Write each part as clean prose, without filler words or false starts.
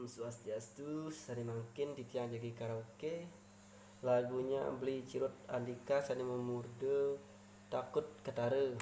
Om Swastiastu, sani mangkin titiang jagi karaoke. Lagunya Beli Cirut Andika sani memurde takut ketare.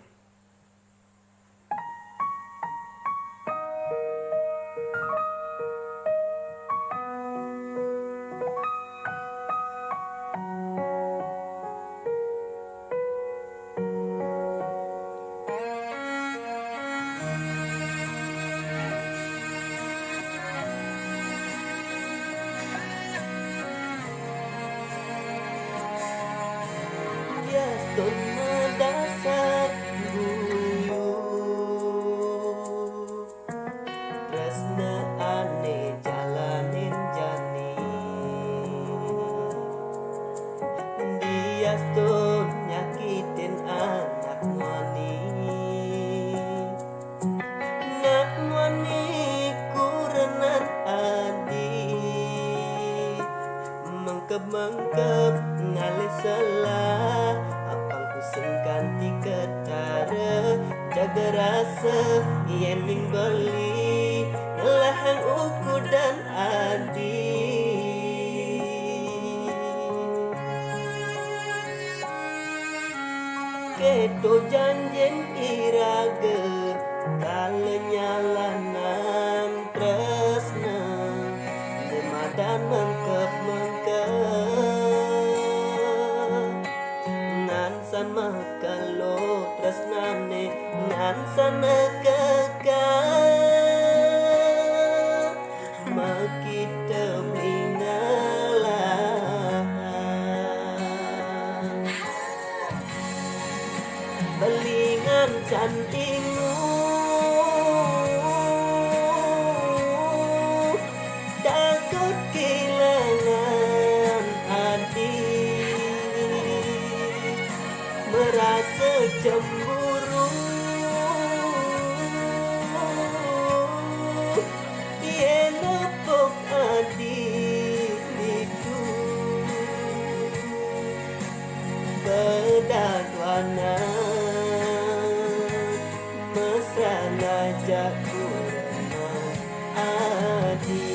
Yaston medasar guyu tresna ane jalanin jani Diaston nyakitin anak wani nak wani kurenan adi mengkep-mengkep ngalih salah apang pusing kanti ketara jaga rasa yening beli ngelahang uku dan adi keto janjen iraga kalanyalanan tresna demadan mengkep-mengkep ngansan makalo tresnane ngansan kekal makita mingalah belingan cantingu takut kehilangan hati merasa cemburu dia nepuk hati itu bedadwana mesra ngajak kurma adi.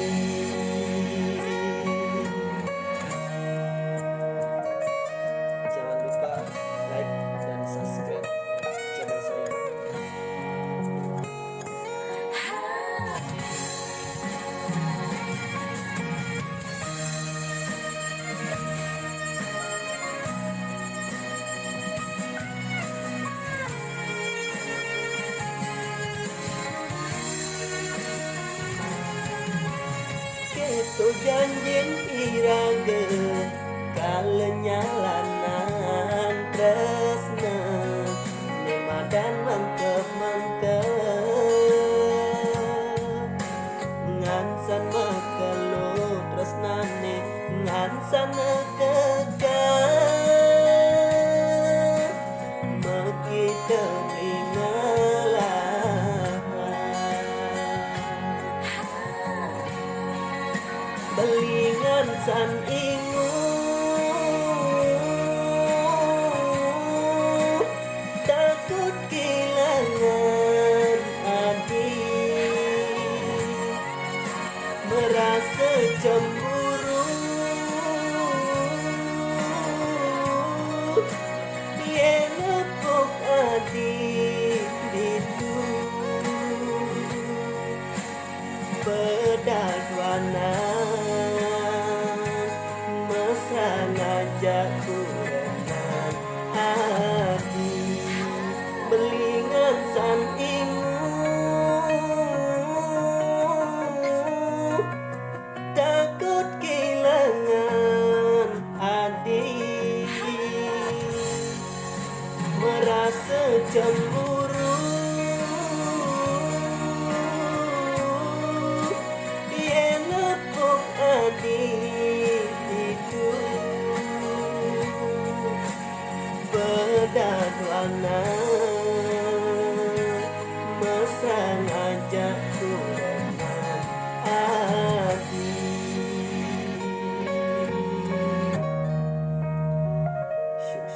Jangan lupa like dan subscribe channel saya. Keto janjin iraga kalanyalanan tresna nemadan mengkep-mengkep ngansan makalo tresnane ngansan kekal makita mingalah belingan san ingu takut kehilangan adi merasa cemburu dia nepuk adi itu bedadwana mesra ngajak kurenan hati belingan san ingu takut kehilangan adik merasa cemburu dia nepuk adik itu bedadwana mesra ngajak kurenan hati. Syuk